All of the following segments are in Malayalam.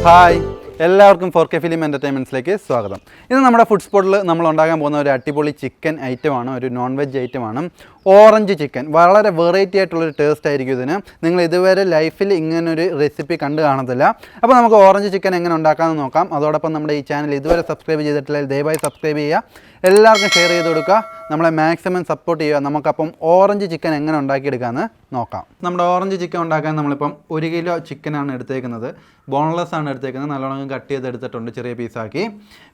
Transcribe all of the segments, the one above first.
ഹായ്, എല്ലാവർക്കും 4K ഫിലിം എൻ്റർടൈൻമെൻറ്റ്സിലേക്ക് സ്വാഗതം. ഇത് നമ്മുടെ ഫുഡ് സ്പോട്ടിൽ നമ്മൾ ഉണ്ടാക്കാൻ പോകുന്ന ഒരു അടിപൊളി ചിക്കൻ ഐറ്റമാണ്, ഒരു നോൺ വെജ് ഐറ്റമാണ്. Orange chicken. വളരെ വെറൈറ്റി ആയിട്ടുള്ളൊരു ടേസ്റ്റ് ആയിരിക്കും ഇതിന്. നിങ്ങൾ ഇതുവരെ ലൈഫിൽ ഇങ്ങനൊരു റെസിപ്പി കണ്ടു കാണത്തില്ല. അപ്പോൾ നമുക്ക് ഓറഞ്ച് ചിക്കൻ എങ്ങനെ ഉണ്ടാക്കാമെന്ന് നോക്കാം. അതോടൊപ്പം നമ്മുടെ ഈ ചാനൽ ഇതുവരെ സബ്സ്ക്രൈബ് ചെയ്തിട്ടില്ലെങ്കിൽ ദയവായി സബ്സ്ക്രൈബ് ചെയ്യുക, എല്ലാവർക്കും ഷെയർ ചെയ്ത് കൊടുക്കുക, നമ്മളെ മാക്സിമം സപ്പോർട്ട് ചെയ്യുക. നമുക്കപ്പം ഓറഞ്ച് ചിക്കൻ എങ്ങനെ ഉണ്ടാക്കിയെടുക്കാമെന്ന് നോക്കാം. നമ്മുടെ ഓറഞ്ച് ചിക്കൻ ഉണ്ടാക്കാൻ നമ്മളിപ്പം 1 കിലോ ചിക്കനാണ് എടുത്തേക്കുന്നത്. ബോൺലെസ് ആണ് എടുത്തേക്കുന്നത്, നല്ലോണം കട്ട് ചെയ്തെടുത്തിട്ടുണ്ട് ചെറിയ പീസാക്കി.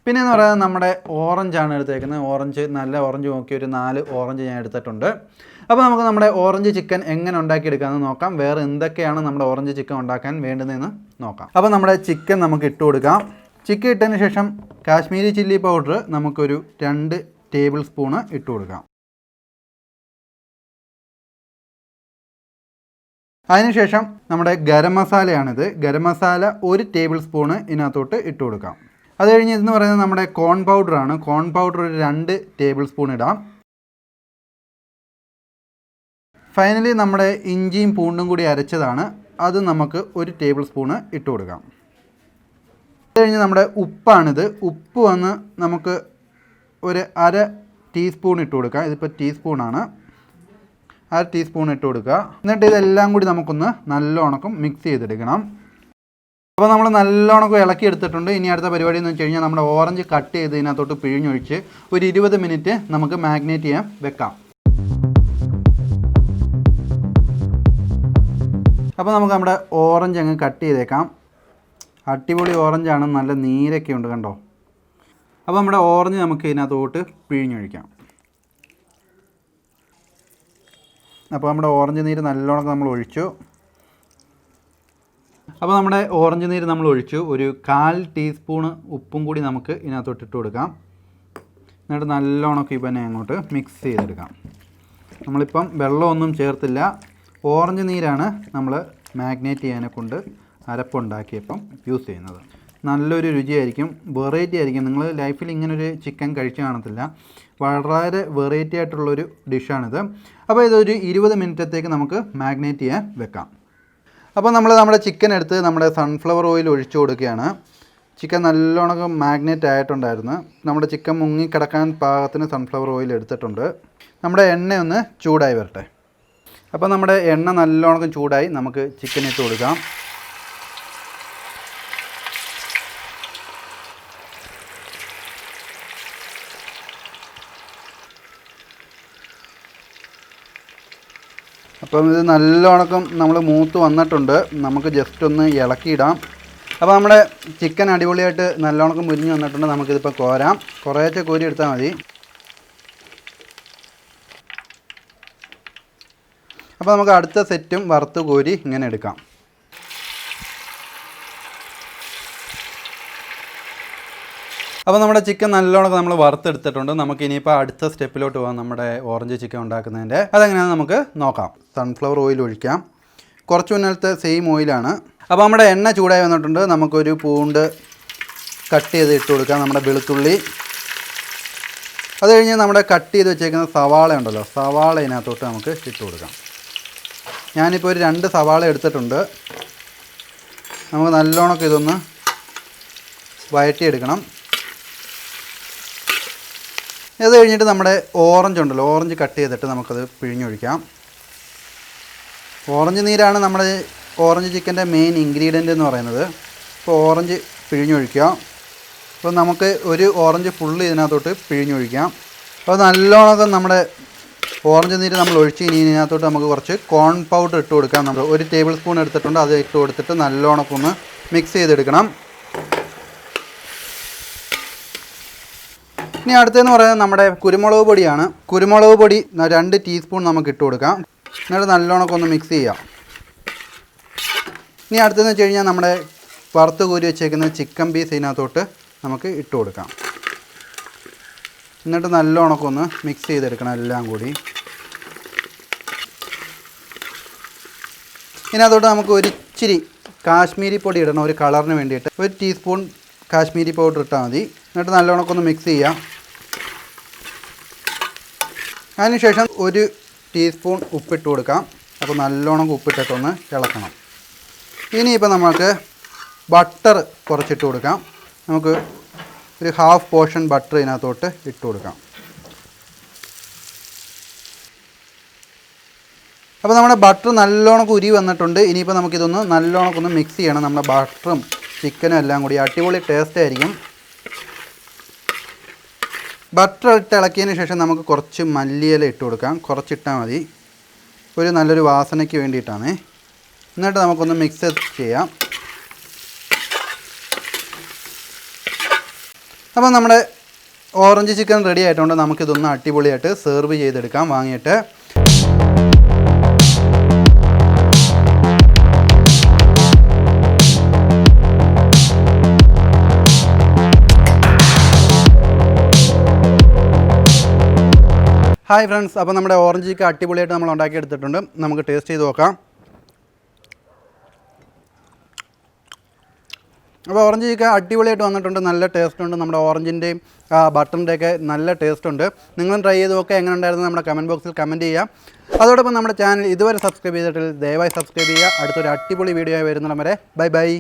പിന്നെ എന്ന് പറയുന്നത് നമ്മുടെ ഓറഞ്ചാണ് എടുത്തേക്കുന്നത്. ഓറഞ്ച് നല്ല ഓറഞ്ച് നോക്കി ഒരു 4 ഓറഞ്ച് ഞാൻ എടുത്തിട്ടുണ്ട്. അപ്പോൾ നമുക്ക് നമ്മുടെ ഓറഞ്ച് ചിക്കൻ എങ്ങനെ ഉണ്ടാക്കിയെടുക്കാമെന്ന് നോക്കാം. വേറെ എന്തൊക്കെയാണ് നമ്മുടെ ഓറഞ്ച് ചിക്കൻ ഉണ്ടാക്കാൻ വേണ്ടതെന്ന് നോക്കാം. അപ്പോൾ നമ്മുടെ ചിക്കൻ നമുക്ക് ഇട്ട് കൊടുക്കാം. ചിക്കൻ ഇട്ടതിന് ശേഷം കാശ്മീരി ചില്ലി പൗഡർ നമുക്കൊരു 2 ടേബിൾ സ്പൂണ് ഇട്ട് കൊടുക്കാം. അതിനുശേഷം നമ്മുടെ ഗരം മസാലയാണിത്. ഗരം മസാല 1 ടേബിൾ സ്പൂണ് ഇതിനകത്തോട്ട് ഇട്ട് കൊടുക്കാം. അത് കഴിഞ്ഞ് ഇതെന്ന് പറയുന്നത് നമ്മുടെ കോൺ പൗഡറാണ്. കോൺ പൗഡർ ഒരു 2 ടേബിൾ സ്പൂൺ ഇടാം. ഫൈനലി നമ്മുടെ ഇഞ്ചിയും പൂണ്ടും കൂടി അരച്ചതാണ്, അത് നമുക്ക് 1 ടേബിൾ സ്പൂണ് ഇട്ട് കൊടുക്കാം. അത് കഴിഞ്ഞ് നമ്മുടെ ഉപ്പാണിത്. ഉപ്പ് വന്ന് നമുക്ക് ഒരു 1/2 ടീസ്പൂൺ ഇട്ട് കൊടുക്കാം. ഇതിപ്പോൾ ടീസ്പൂണാണ്. 1/2 ടീസ്പൂൺ ഇട്ട് കൊടുക്കുക. എന്നിട്ട് ഇതെല്ലാം കൂടി നമുക്കൊന്ന് നല്ലോണം മിക്സ് ചെയ്തെടുക്കണം. അപ്പോൾ നമ്മൾ നല്ലോണം ഇളക്കി എടുത്തിട്ടുണ്ട്. ഇനി അടുത്ത പരിപാടി എന്ന് വെച്ച് കഴിഞ്ഞാൽ നമ്മുടെ ഓറഞ്ച് കട്ട് ചെയ്ത് ഇതിനകത്തോട്ട് പിഴിഞ്ഞൊഴിച്ച് ഒരു 20 മിനിറ്റ് നമുക്ക് മാഗ്നേറ്റ് ചെയ്യാൻ വെക്കാം. അപ്പോൾ നമുക്ക് നമ്മുടെ ഓറഞ്ച് അങ്ങ് കട്ട് ചെയ്തേക്കാം. അടിപൊളി ഓറഞ്ചാണ്, നല്ല നീരൊക്കെ ഉണ്ട് കണ്ടോ. അപ്പോൾ നമ്മുടെ ഓറഞ്ച് നമുക്ക് ഇതിനകത്തോട്ട് പിഴിഞ്ഞൊഴിക്കാം. അപ്പോൾ നമ്മുടെ ഓറഞ്ച് നീര് നല്ലോണം നമ്മൾ ഒഴിച്ചു. അപ്പോൾ നമ്മുടെ ഓറഞ്ച് നീര് നമ്മൾ ഒഴിച്ചു. ഒരു 1/4 ടീസ്പൂണ് ഉപ്പും കൂടി നമുക്ക് ഇതിനകത്തോട്ട് ഇട്ട് കൊടുക്കാം. എന്നിട്ട് നല്ലോണം ഇവനെ അങ്ങോട്ട് മിക്സ് ചെയ്തെടുക്കാം. നമ്മളിപ്പം വെള്ളമൊന്നും ചേർത്തില്ല, ഓറഞ്ച് നീരാണ് നമ്മൾ മാഗ്നേറ്റ് ചെയ്യാനെ കൊണ്ട് അരപ്പുണ്ടാക്കിയപ്പം യൂസ് ചെയ്യുന്നത്. നല്ലൊരു രുചിയായിരിക്കും, വെറൈറ്റി ആയിരിക്കും. നിങ്ങൾ ലൈഫിൽ ഇങ്ങനൊരു ചിക്കൻ കഴിച്ചു കാണത്തില്ല. വളരെ വെറൈറ്റി ആയിട്ടുള്ളൊരു ഡിഷാണിത്. അപ്പോൾ ഇതൊരു 20 മിനിറ്റത്തേക്ക് നമുക്ക് മാഗ്നേറ്റ് ചെയ്യാൻ വെക്കാം. അപ്പോൾ നമ്മുടെ ചിക്കൻ എടുത്ത് നമ്മുടെ സൺഫ്ലവർ ഓയിൽ ഒഴിച്ചു കൊടുക്കുകയാണ്. ചിക്കൻ നല്ലോണം മാഗ്നേറ്റ് ആയിട്ടുണ്ടായിരുന്നു. നമ്മുടെ ചിക്കൻ മുങ്ങിക്കിടക്കാൻ പാകത്തിന് സൺഫ്ലവർ ഓയിൽ എടുത്തിട്ടുണ്ട്. നമ്മുടെ എണ്ണ ഒന്ന് ചൂടായി വരട്ടെ. അപ്പോൾ നമ്മുടെ എണ്ണ നല്ലോണം ചൂടായി, നമുക്ക് ചിക്കൻ ഇട്ട് കൊടുക്കാം. അപ്പം ഇത് നല്ലോണം നമ്മൾ മൂത്ത് വന്നിട്ടുണ്ട്. നമുക്ക് ജസ്റ്റ് ഒന്ന് ഇളക്കിയിടാം. അപ്പോൾ നമ്മുടെ ചിക്കൻ അടിപൊളിയായിട്ട് നല്ലോണം മുരിഞ്ഞ് വന്നിട്ടുണ്ട്. നമുക്കിതിപ്പോൾ കോരാം. കുറേശ്ശെ കോരി എടുത്താൽ മതി. അപ്പോൾ നമുക്ക് അടുത്ത സെറ്റും വറുത്ത് കോരി ഇങ്ങനെ എടുക്കാം. അപ്പോൾ നമ്മുടെ ചിക്കൻ നല്ലോണം നമ്മൾ വറുത്തെടുത്തിട്ടുണ്ട്. നമുക്ക് ഇനിയിപ്പോൾ അടുത്ത സ്റ്റെപ്പിലോട്ട് പോകാം, നമ്മുടെ ഓറഞ്ച് ചിക്കൻ ഉണ്ടാക്കുന്നതിൻ്റെ. അതെങ്ങനെയാണെന്ന് നമുക്ക് നോക്കാം. സൺഫ്ലവർ ഓയിൽ ഒഴിക്കാം. കുറച്ച് മുന്നേലത്തെ സെയിം ഓയിലാണ്. അപ്പോൾ നമ്മുടെ എണ്ണ ചൂടായി വന്നിട്ടുണ്ട്. നമുക്കൊരു പൂണ്ട് കട്ട് ചെയ്ത് ഇട്ട് കൊടുക്കാം, നമ്മുടെ വെളുത്തുള്ളി. അത് കഴിഞ്ഞ് നമ്മുടെ കട്ട് ചെയ്ത് വെച്ചേക്കുന്ന സവാള ഉണ്ടല്ലോ, സവാള ഇതിനകത്തോട്ട് നമുക്ക് ഇട്ട് കൊടുക്കാം. ഞാനിപ്പോൾ ഒരു 2 സവാള എടുത്തിട്ടുണ്ട്. നമുക്ക് നല്ലോണം ഇതൊന്ന് വഴറ്റിയെടുക്കണം. അത് കഴിഞ്ഞിട്ട് നമ്മുടെ ഓറഞ്ച് ഉണ്ടല്ലോ, ഓറഞ്ച് കട്ട് ചെയ്തിട്ട് നമുക്കത് പിഴിഞ്ഞൊഴിക്കാം. ഓറഞ്ച് നീരാണ് നമ്മുടെ ഓറഞ്ച് ചിക്കൻ്റെ മെയിൻ ഇൻഗ്രീഡിയൻ്റ് എന്ന് പറയുന്നത്. അപ്പോൾ ഓറഞ്ച് പിഴിഞ്ഞൊഴിക്കുക. അപ്പോൾ നമുക്ക് ഒരു ഓറഞ്ച് ഫുള്ള് ഇതിനകത്തോട്ട് പിഴിഞ്ഞൊഴിക്കാം. അപ്പോൾ നല്ലോണം നമ്മുടെ ഓറഞ്ച് നീര് നമ്മൾ ഒഴിച്ച് ഇനി ഇതിനകത്തോട്ട് നമുക്ക് കുറച്ച് കോൺ പൗഡർ ഇട്ട് കൊടുക്കാം. നമ്മൾ 1 ടേബിൾ സ്പൂൺ എടുത്തിട്ടുണ്ട്, അത് ഇട്ട് കൊടുത്തിട്ട് നല്ലോണം ഒന്ന് മിക്സ് ചെയ്തെടുക്കണം. ഇനി അടുത്തതെന്ന് പറയുന്നത് നമ്മുടെ കുരുമുളക് പൊടിയാണ്. കുരുമുളക് പൊടി 2 ടീസ്പൂൺ നമുക്ക് ഇട്ട് കൊടുക്കാം. എന്നിട്ട് നല്ലോണം ഒന്ന് മിക്സ് ചെയ്യാം. ഇനി അടുത്തതെന്ന് വെച്ച് കഴിഞ്ഞാൽ നമ്മുടെ വറുത്ത് കോരി വെച്ചേക്കുന്ന ചിക്കൻ പീസ് ഇതിനകത്തോട്ട് നമുക്ക് ഇട്ട് കൊടുക്കാം. എന്നിട്ട് നല്ലോണം ഒന്ന് മിക്സ് ചെയ്തെടുക്കണം എല്ലാം കൂടി. ഇതിനകത്തോട്ട് നമുക്ക് ഒരു ഇച്ചിരി കാശ്മീരി പൊടി ഇടണം, ഒരു കളറിന് വേണ്ടിയിട്ട്. 1 ടീസ്പൂൺ കാശ്മീരി പൗഡർ ഇട്ടാൽ മതി. എന്നിട്ട് നല്ലോണം ഒന്ന് മിക്സ് ചെയ്യാം. അതിനുശേഷം 1 ടീസ്പൂൺ ഉപ്പിട്ട് കൊടുക്കാം. അപ്പോൾ നല്ലോണം ഉപ്പിട്ടിട്ടൊന്ന് ഇളക്കണം. ഇനിയിപ്പോൾ നമുക്ക് ബട്ടർ കുറച്ചിട്ട് കൊടുക്കാം. നമുക്ക് ഒരു ഹാഫ് പോർഷൻ ബട്ടർ ഇതിനകത്തോട്ട് ഇട്ട് കൊടുക്കാം. അപ്പോൾ നമ്മുടെ ബട്ടർ നല്ലോണം ഉരി വന്നിട്ടുണ്ട്. ഇനിയിപ്പോൾ നമുക്കിതൊന്ന് നല്ലോണം ഒന്ന് മിക്സ് ചെയ്യണം. നമ്മുടെ ബട്ടറും ചിക്കനും എല്ലാം കൂടി അടിപൊളി ടേസ്റ്റ് ആയിരിക്കും. ബട്ടർ ഇട്ട് ഇളക്കിയതിന് ശേഷം നമുക്ക് കുറച്ച് മല്ലിയില ഇട്ട് കൊടുക്കാം. കുറച്ചിട്ടാൽ മതി, ഒരു നല്ലൊരു വാസനയ്ക്ക് വേണ്ടിയിട്ടാണ്. എന്നിട്ട് നമുക്കൊന്ന് മിക്സ് ചെയ്യാം. അപ്പോൾ നമ്മുടെ ഓറഞ്ച് ചിക്കൻ റെഡി ആയിട്ടുണ്ട്. നമുക്കിതൊന്ന് അടിപൊളിയായിട്ട് സെർവ് ചെയ്തെടുക്കാം വാങ്ങിയിട്ട്. ഹായ് ഫ്രണ്ട്സ്, അപ്പോൾ നമ്മുടെ ഓറഞ്ച് ചിക്കൻ അടിപൊളിയായിട്ട് നമ്മൾ ഉണ്ടാക്കിയെടുത്തിട്ടുണ്ട്. നമുക്ക് ടേസ്റ്റ് ചെയ്ത് നോക്കാം. അപ്പോൾ ഓറഞ്ച് ചിക്കൻ അടിപൊളിയായിട്ട് വന്നിട്ടുണ്ട്. നല്ല ടേസ്റ്റ് ഉണ്ട്. നമ്മുടെ ഓറഞ്ചിൻ്റെയും ബട്ടറിൻ്റെയൊക്കെ നല്ല ടേസ്റ്റ് ഉണ്ട്. നിങ്ങളും ട്രൈ ചെയ്ത് നോക്കുക. എങ്ങനെ ഉണ്ടായിരുന്നു നമ്മുടെ കമൻറ്റ് ബോക്സിൽ കമൻറ്റ് ചെയ്യുക. അതോടൊപ്പം നമ്മുടെ ചാനൽ ഇതുവരെ സബ്സ്ക്രൈബ് ചെയ്തിട്ടില്ല, ദയവായി സബ്സ്ക്രൈബ് ചെയ്യുക. അടുത്തൊരു അടിപൊളി വീഡിയോ ആയി വരുന്നിടം വരെ ബൈ ബൈ.